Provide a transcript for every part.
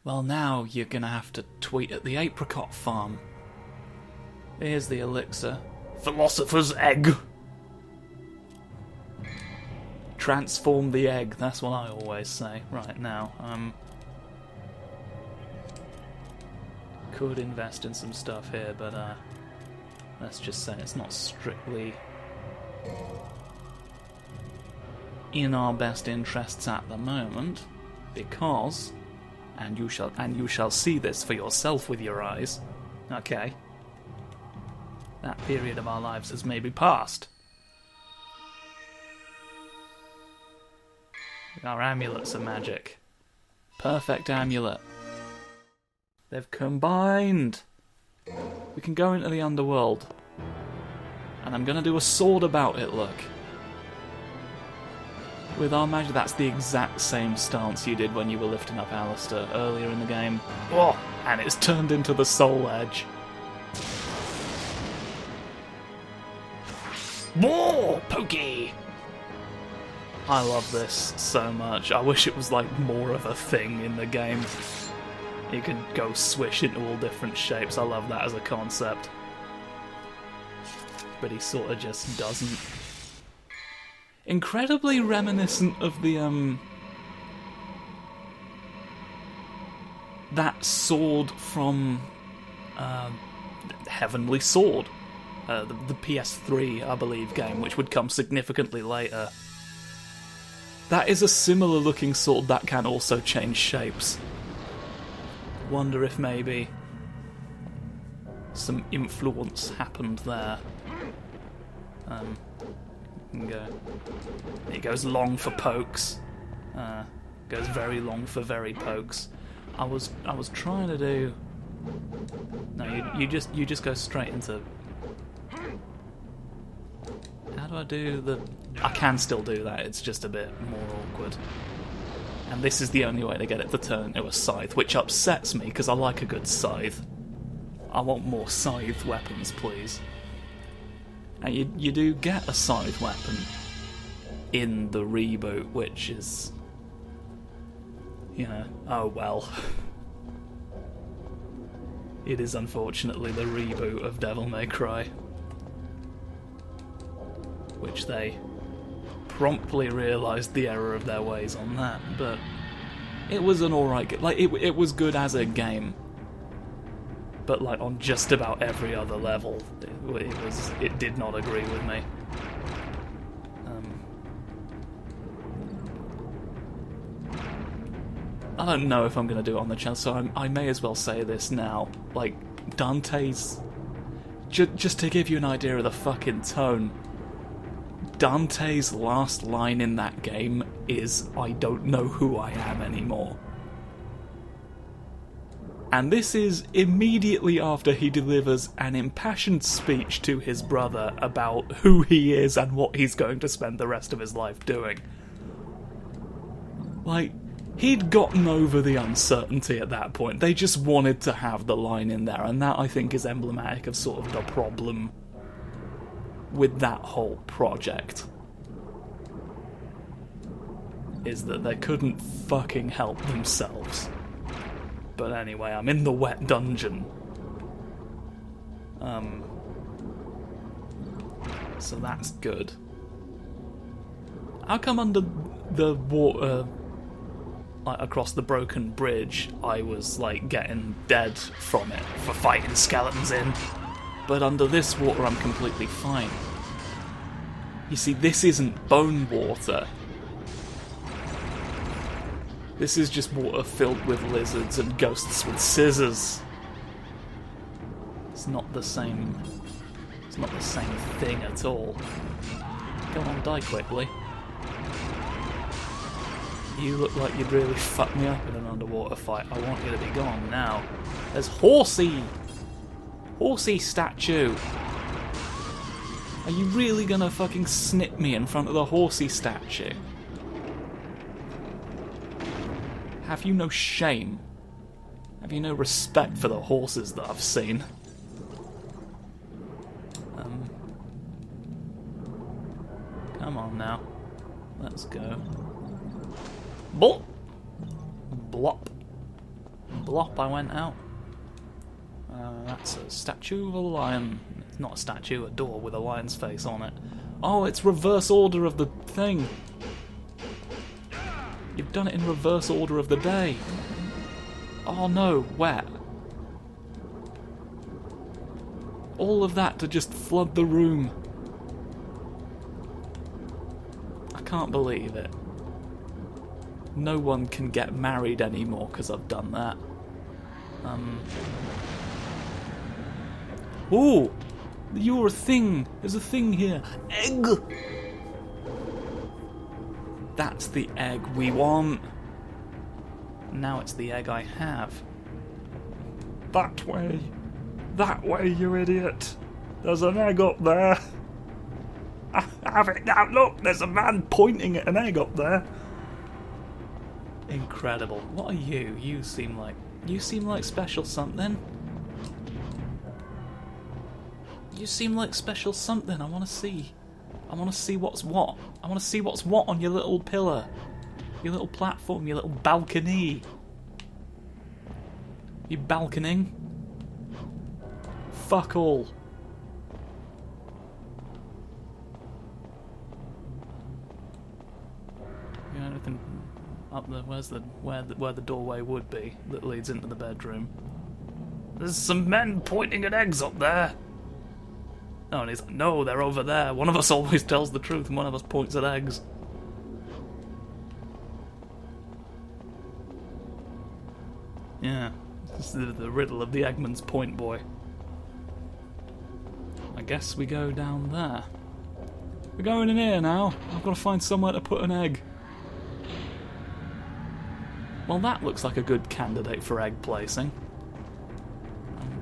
Well, now you're gonna have to tweet at the apricot farm. Here's the elixir. Philosopher's egg! Transform the egg, that's what I always say. Right, now, could invest in some stuff here, but let's just say it's not strictly in our best interests at the moment, because, and you shall see this for yourself with your eyes. Okay, that period of our lives has maybe passed. Our amulets are magic. Perfect amulet. They've combined. We can go into the underworld. And I'm going to do a sword about it, look. With our magic, that's the exact same stance you did when you were lifting up Alistair earlier in the game. Oh, and it's turned into the soul edge. Whoa, pokey! I love this so much. I wish it was like more of a thing in the game. You could go swish into all different shapes. I love that as a concept. But he sort of just doesn't. Incredibly reminiscent of the that sword from Heavenly Sword, the PS3, I believe, game, which would come significantly later. That is a similar looking sword that can also change shapes. Wonder if maybe some influence happened there. It goes long for pokes. Goes very long for very pokes. I was trying to do. No, you just go straight into. How do I do the? I can still do that. It's just a bit more awkward. And this is the only way to get it to turn into a scythe, which upsets me because I like a good scythe. I want more scythe weapons, please. And you do get a scythe weapon in the reboot, which is, you know, oh well. It is unfortunately the reboot of Devil May Cry, which they promptly realised the error of their ways on that, but it was an alright game. Like, it was good as a game, but like on just about every other level, it did not agree with me. I don't know if I'm going to do it on the channel, so I may as well say this now. Like, Dante's... just to give you an idea of the fucking tone, Dante's last line in that game is, "I don't know who I am anymore." And this is immediately after he delivers an impassioned speech to his brother about who he is and what he's going to spend the rest of his life doing. Like, he'd gotten over the uncertainty at that point. They just wanted to have the line in there, and that, I think, is emblematic of sort of the problem with that whole project. Is that they couldn't fucking help themselves. But anyway, I'm in the wet dungeon. So that's good. How come under the water, like across the broken bridge, I was like getting dead from it for fighting skeletons in, but under this water I'm completely fine? You see, this isn't bone water. This is just water filled with lizards and ghosts with scissors. It's not the same. It's not the same thing at all. Come on, die quickly. You look like you'd really fuck me up in an underwater fight. I want you to be gone now. There's Horsey! Horsey statue! Are you really gonna fucking snip me in front of the Horsey statue? Have you no shame? Have you no respect for the horses that I've seen? Come on now. Let's go. Blop! Blop. Blop, I went out. That's a statue of a lion. It's not a statue, a door with a lion's face on it. Oh, it's reverse order of the thing. You've done it in reverse order of the day. Oh no, wet. All of that to just flood the room. I can't believe it. No one can get married anymore because I've done that. Ooh! You're a thing! There's a thing here. Egg! That's the egg we want. Now it's the egg I have. That way! That way, you idiot! There's an egg up there! Have it now! Look! There's a man pointing at an egg up there! Incredible. What are you? You seem like special something. You seem like special something. I want to see. I want to see what's what. I want to see what's what on your little pillar. Your little platform, your little balcony. You balconing? Fuck all. You know anything up there? Where the doorway would be that leads into the bedroom? There's some men pointing at eggs up there. Oh, and he's like, no, they're over there. One of us always tells the truth and one of us points at eggs. Yeah, this is the riddle of the Eggman's Point boy. I guess we go down there. We're going in here now. I've got to find somewhere to put an egg. Well, that looks like a good candidate for egg placing.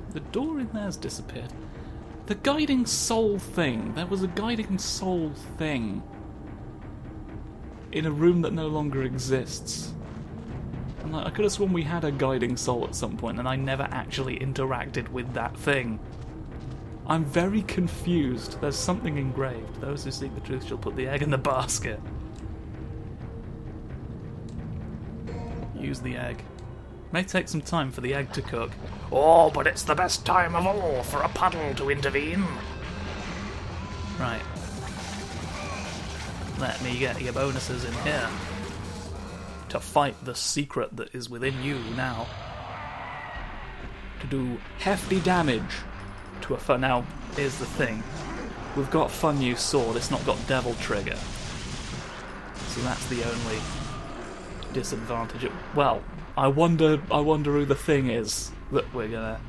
The door in there's disappeared. The guiding soul thing. There was a guiding soul thing in a room that no longer exists. And I could have sworn we had a guiding soul at some point, and I never actually interacted with that thing. I'm very confused. There's something engraved. Those who seek the truth shall put the egg in the basket. Use the egg. May take some time for the egg to cook. Oh, but it's the best time of all for a puddle to intervene. Right. Let me get your bonuses in here. To fight the secret that is within you now. To do hefty damage to a foe. Now, here's the thing. We've got fun new sword, it's not got devil trigger. So that's the only disadvantage. Well, I wonder who the thing is that we're gonna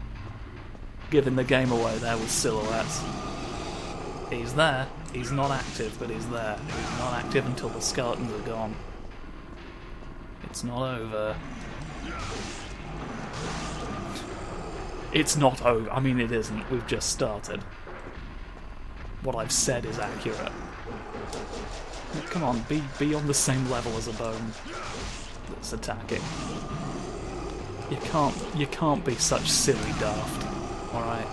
giving the game away there with silhouettes. He's there. He's not active, but he's there. He's not active until the skeletons are gone. It's not over. It's not over. I mean, it isn't. We've just started. What I've said is accurate. Come on, be on the same level as a bone that's attacking. You can't be such silly daft. Alright.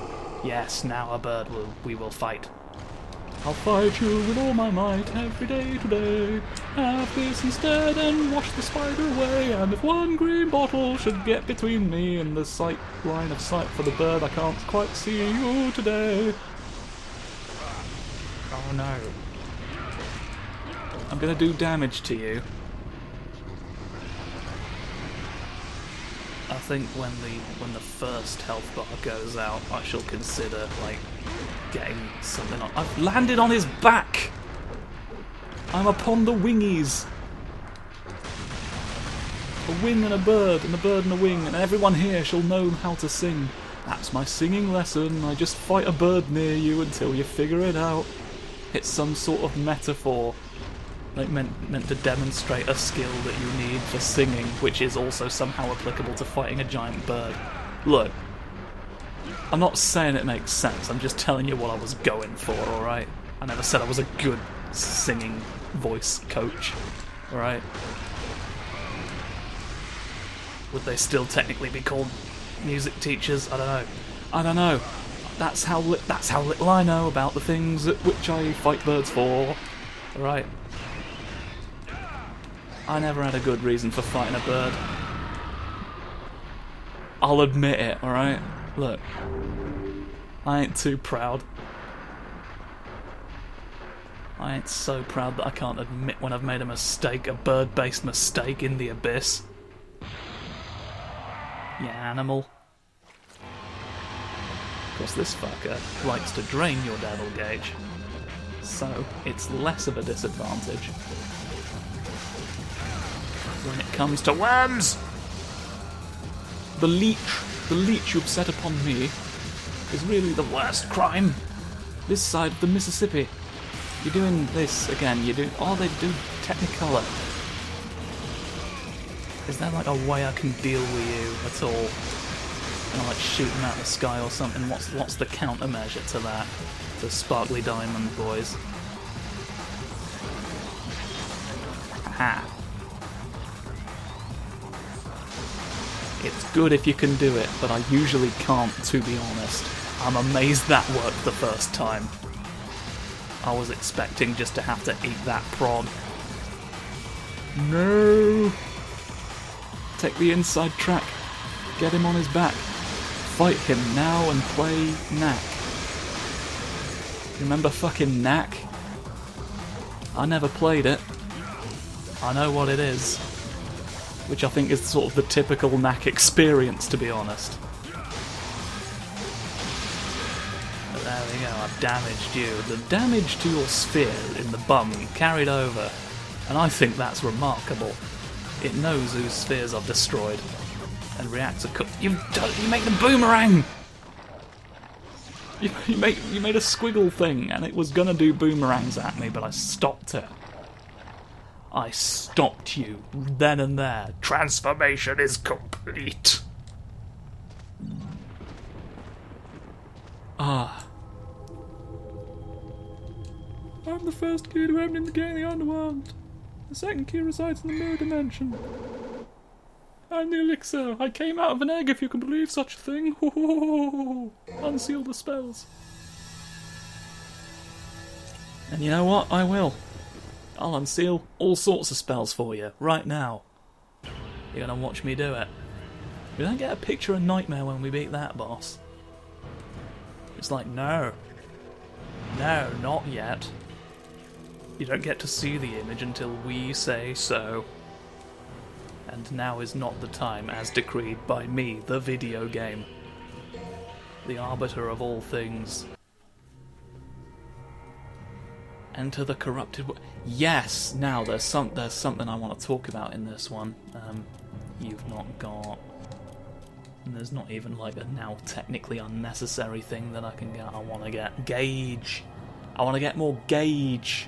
Yes, now a bird we will fight. I'll fight you with all my might every day today. Have this instead and wash the spider away. And if one green bottle should get between me and the line of sight for the bird, I can't quite see you today. Oh no. I'm gonna do damage to you. I think when the first health bar goes out, I shall consider getting something on. I've landed on his back. I'm upon the wingies. A wing and a bird and a wing, and everyone here shall know how to sing. That's my singing lesson. I just fight a bird near you until you figure it out. It's some sort of metaphor. Meant to demonstrate a skill that you need for singing, which is also somehow applicable to fighting a giant bird. Look, I'm not saying it makes sense, I'm just telling you what I was going for, alright? I never said I was a good singing voice coach, alright? Would they still technically be called music teachers? I don't know. That's how little I know about the things at which I fight birds for, alright? I never had a good reason for fighting a bird. I'll admit it, alright? Look. I ain't too proud. I ain't so proud that I can't admit when I've made a mistake, a bird-based mistake in the abyss. You animal. Of course, this fucker likes to drain your devil gauge, so it's less of a disadvantage when it comes to worms. The leech you've set upon me is really the worst crime this side of the Mississippi. You're doing this again, they do Technicolor. Is there like a way I can deal with you at all? Can I like shoot them out of the sky or something? What's the countermeasure to that? The sparkly diamond boys. Aha. It's good if you can do it, but I usually can't, to be honest. I'm amazed that worked the first time. I was expecting just to have to eat that prod. No! Take the inside track. Get him on his back. Fight him now and play Knack. Remember fucking Knack? I never played it. I know what it is. Which I think is sort of the typical Knack experience, to be honest. But there we go, I've damaged you. The damage to your sphere in the bum carried over, and I think that's remarkable. It knows whose spheres I've destroyed, and reacts you make the boomerang! You made a squiggle thing, and it was gonna do boomerangs at me, but I stopped it. I stopped you then and there. Transformation is complete. Ah. I'm the first kid who opened the gate in the underworld. The second key resides in the mirror dimension. I'm the elixir. I came out of an egg, if you can believe such a thing. Unseal the spells. And you know what? I will. I'll unseal all sorts of spells for you, right now. You're gonna watch me do it. We don't get a picture of Nightmare when we beat that boss. It's like, no. No, not yet. You don't get to see the image until we say so. And now is not the time, as decreed by me, the video game. The arbiter of all things. Enter the corrupted... Yes! Now, there's something I want to talk about in this one. You've not got... And there's not even like a now technically unnecessary thing that I can get. I want to get gauge. I want to get more gauge.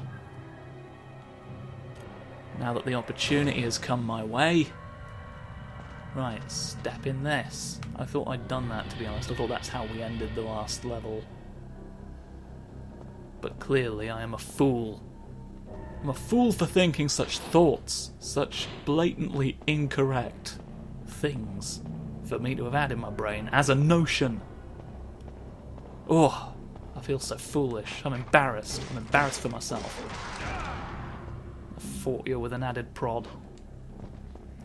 Now that the opportunity has come my way. Right, step in this. I thought I'd done that, to be honest. I thought that's how we ended the last level. But clearly I am a fool. I'm a fool for thinking such thoughts, such blatantly incorrect things for me to have had in my brain as a notion. Oh, I feel so foolish. I'm embarrassed. I'm embarrassed for myself. I fought you with an added prod.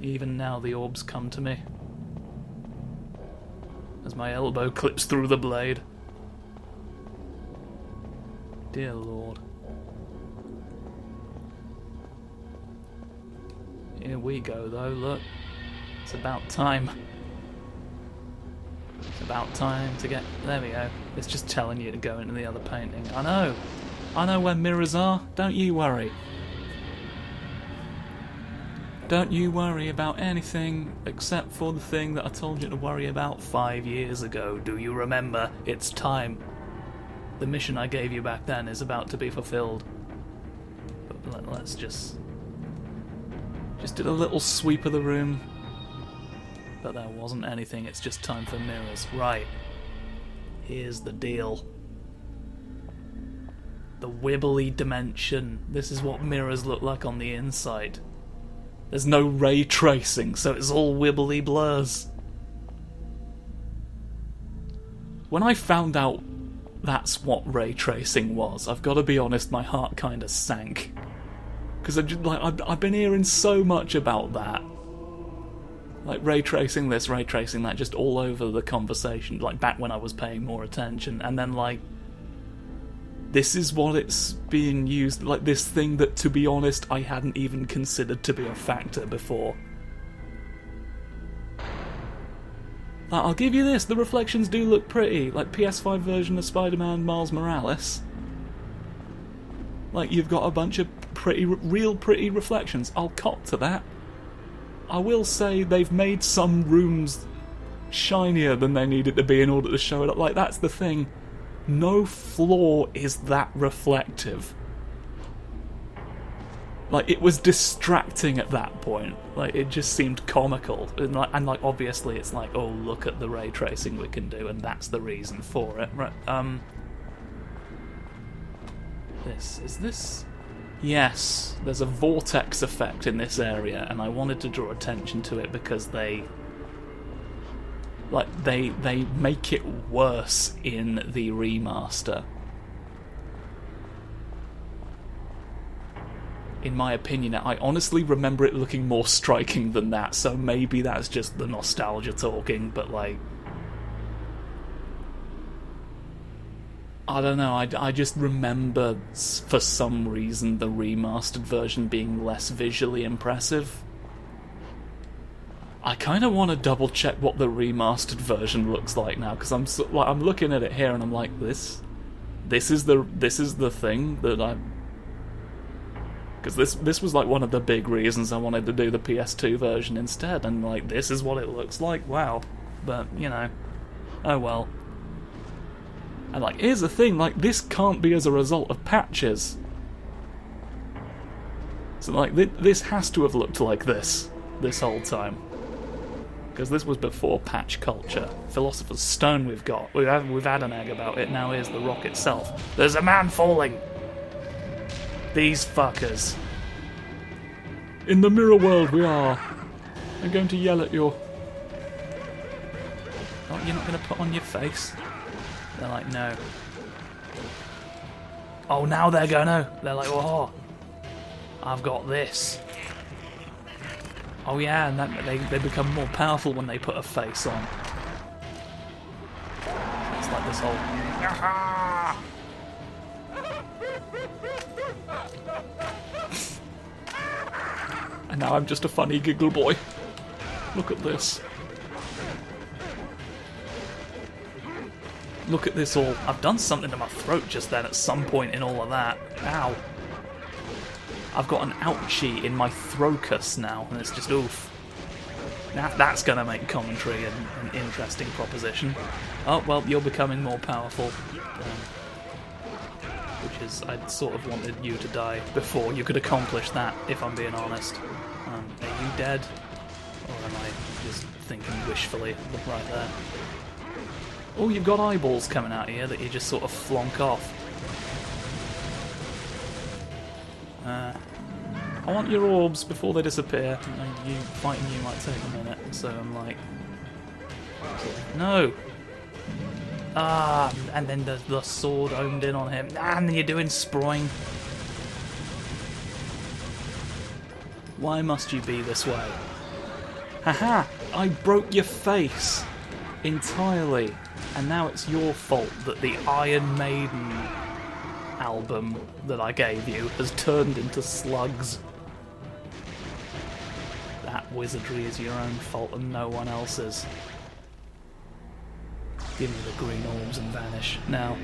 Even now the orbs come to me as my elbow clips through the blade. Dear Lord. Here we go though, look. It's about time. It's about time to get... There we go. It's just telling you to go into the other painting. I know. I know where mirrors are. Don't you worry. Don't you worry about anything except for the thing that I told you to worry about 5 years ago. Do you remember? It's time. The mission I gave you back then is about to be fulfilled. But let's just did a little sweep of the room. But there wasn't anything, it's just time for mirrors. Right. Here's the deal. The wibbly dimension. This is what mirrors look like on the inside. There's no ray tracing, so it's all wibbly blurs. When I found out that's what ray tracing was, I've got to be honest, my heart kind of sank. Because I've been hearing so much about that. Like, ray tracing this, ray tracing that, just all over the conversation, like, back when I was paying more attention, and then, like, this is what it's being used, like, this thing that, to be honest, I hadn't even considered to be a factor before. Like, I'll give you this, the reflections do look pretty, like, PS5 version of Spider-Man Miles Morales. Like, you've got a bunch of real pretty reflections, I'll cop to that. I will say they've made some rooms shinier than they needed to be in order to show it up. Like, that's the thing. No floor is that reflective. Like, it was distracting at that point. Like, it just seemed comical. And like obviously it's like, oh, look at the ray tracing we can do, and that's the reason for it. Right, is this... Yes, there's a vortex effect in this area, and I wanted to draw attention to it because they make it worse in the remaster. In my opinion, I honestly remember it looking more striking than that, so maybe that's just the nostalgia talking, but like... I don't know, I just remember, for some reason, the remastered version being less visually impressive. I kind of want to double check what the remastered version looks like now, because I'm looking at it here and I'm like, this is the thing that I... Because this was like one of the big reasons I wanted to do the PS2 version instead, and like, this is what it looks like, wow. But, you know, oh well. And like, here's the thing, like, this can't be as a result of patches. So like, this has to have looked like this whole time. Because this was before patch culture. Philosopher's Stone we've got. We've had an egg about it, now here's the rock itself. There's a man falling! These fuckers. In the mirror world we are. I'm going to yell at you. Oh, you're not going to put on your face? They're like, no. Oh, now they're gonna. They're like, oh, I've got this. Oh yeah, and they become more powerful when they put a face on. It's like this whole... And now I'm just a funny giggle boy. Look at this. Look at this all. I've done something to my throat just then at some point in all of that. Ow. I've got an ouchie in my throkus now, and it's just oof. Now that's going to make commentary an interesting proposition. Oh, well, you're becoming more powerful. Which is, I sort of wanted you to die before you could accomplish that, if I'm being honest. Are you dead? Or am I just thinking wishfully? Look right there. Oh, you've got eyeballs coming out here that you just sort of flonk off. I want your orbs before they disappear. Fighting you might take a minute, so I'm like... No! Ah, and then the sword homed in on him. And then you're doing sproing. Why must you be this way? Haha! I broke your face! Entirely. And now it's your fault that the Iron Maiden album that I gave you has turned into slugs. That wizardry is your own fault and no one else's. Give me the green orbs and vanish. Now.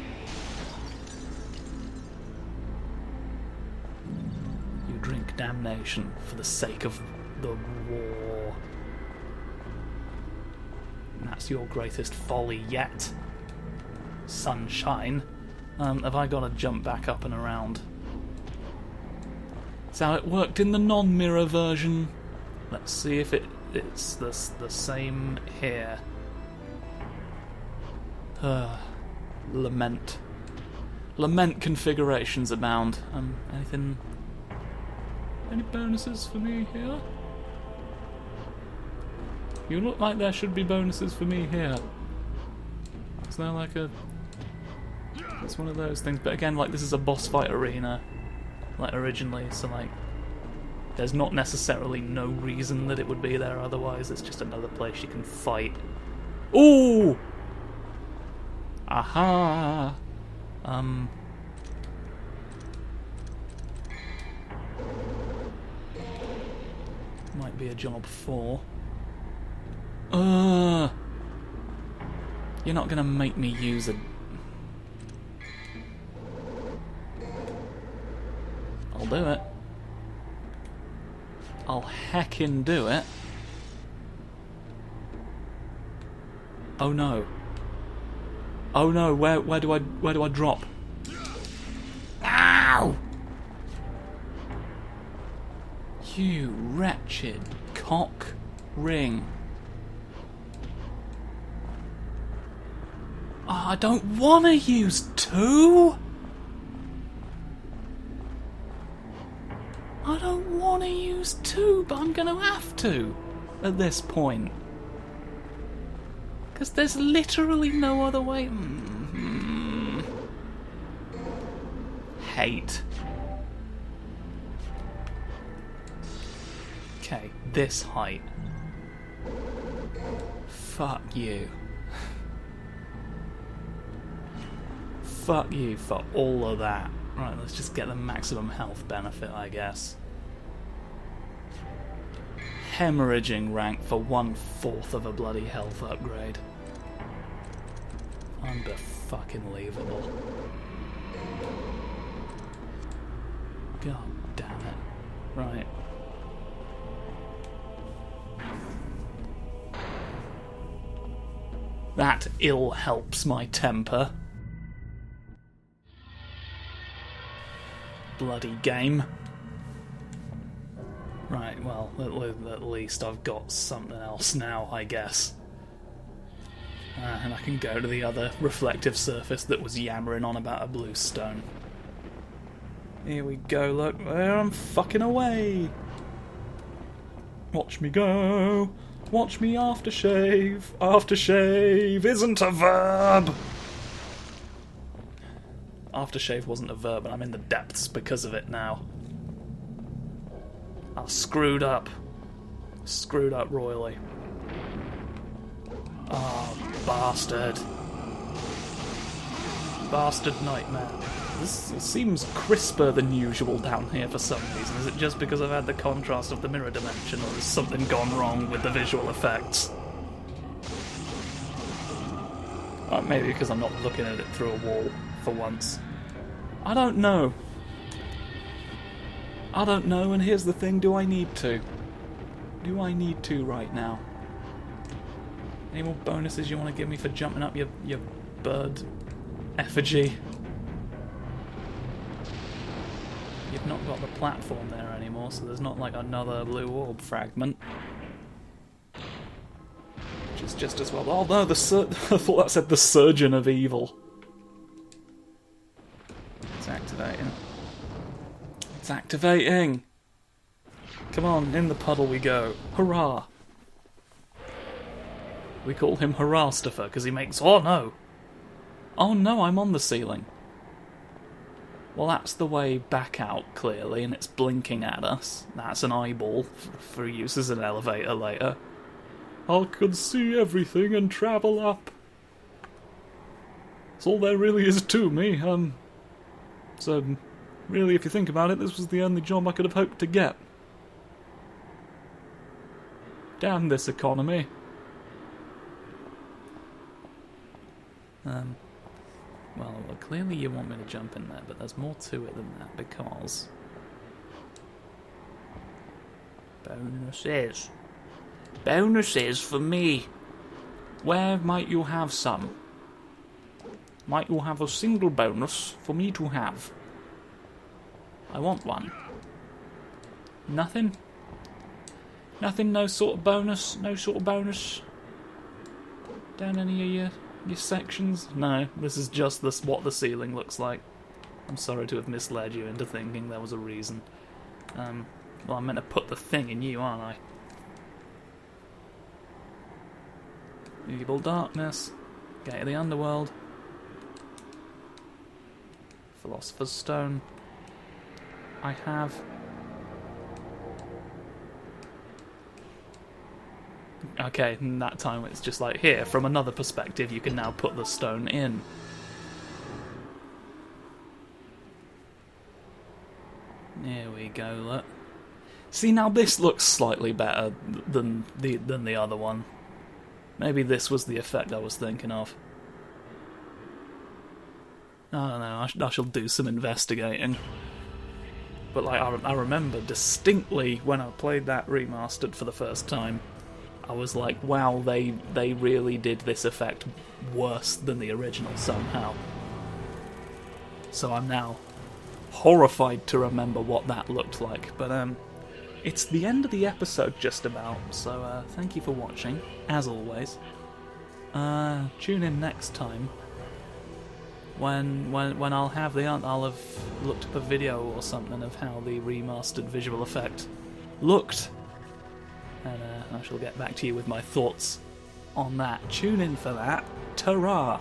You drink damnation for the sake of the war. And that's your greatest folly yet. Sunshine. Have I got to jump back up and around? That's how it worked in the non-mirror version. Let's see if it's the same here. Lament. Lament configurations abound. Any bonuses for me here? You look like there should be bonuses for me here. Is there like a... It's one of those things, but again, like, this is a boss fight arena, like, originally, so, like... There's not necessarily no reason that it would be there otherwise, it's just another place you can fight. Ooh! Aha! Might be a job 4. You're not gonna make me use a... I'll do it. I'll heckin' do it. Oh no. Oh no, where do I drop? Ow! You wretched cock ring. Oh, I don't want to use 2! I don't want to use 2, but I'm going to have to at this point. Because there's literally no other way. Hate. Okay, this height. Fuck you. Fuck you for all of that. Right, let's just get the maximum health benefit, I guess. Hemorrhaging rank for 1/4 of a bloody health upgrade. Unbe-fucking-leavable. God damn it. Right. That ill helps my temper. Bloody game. Right, well, at least I've got something else now, I guess. And I can go to the other reflective surface that was yammering on about a blue stone. Here we go, look, there I'm fucking away! Watch me go! Watch me aftershave! Aftershave isn't a verb! Aftershave wasn't a verb, and I'm in the depths because of it now. I screwed up. Screwed up royally. Oh, bastard. Bastard nightmare. This seems crisper than usual down here for some reason. Is it just because I've had the contrast of the mirror dimension, or has something gone wrong with the visual effects? Maybe because I'm not looking at it through a wall for once. I don't know. I don't know, and here's the thing, do I need to? Do I need to right now? Any more bonuses you want to give me for jumping up your bird effigy? You've not got the platform there anymore, so there's not like another blue orb fragment. Which is just as well. Oh no, I thought that said the Surgeon of Evil. It's activating. It's activating! Come on, in the puddle we go. Hurrah! We call him Hurrahstifer because he makes... Oh no! Oh no, I'm on the ceiling. Well, that's the way back out, clearly, and it's blinking at us. That's an eyeball for use as an elevator later. I can see everything and travel up. That's all there really is to me. So, really, if you think about it, this was the only job I could have hoped to get. Damn this economy. Well, clearly you want me to jump in there, but there's more to it than that, because... Bonuses. Bonuses for me. Where might you have some? Might you have a single bonus for me to have? I want one. Nothing? Nothing? No sort of bonus? No sort of bonus? Down any of your sections? No, this is just what the ceiling looks like. I'm sorry to have misled you into thinking there was a reason. Well, I'm meant to put the thing in you, aren't I? Evil darkness. Gate of the underworld. Philosopher's Stone. I have Okay, and that time it's just like, here, from another perspective, you can now put the stone in. Here we go, look. See, now this looks slightly better than the other one. Maybe this was the effect I was thinking of. I don't know, I shall do some investigating. But like, I remember distinctly when I played that remastered for the first time, I was like, wow, they really did this effect worse than the original somehow. So I'm now horrified to remember what that looked like. But it's the end of the episode just about, so thank you for watching, as always. Tune in next time when I'll have looked up a video or something of how the remastered visual effect looked. And I shall get back to you with my thoughts on that. Tune in for that. Ta-ra!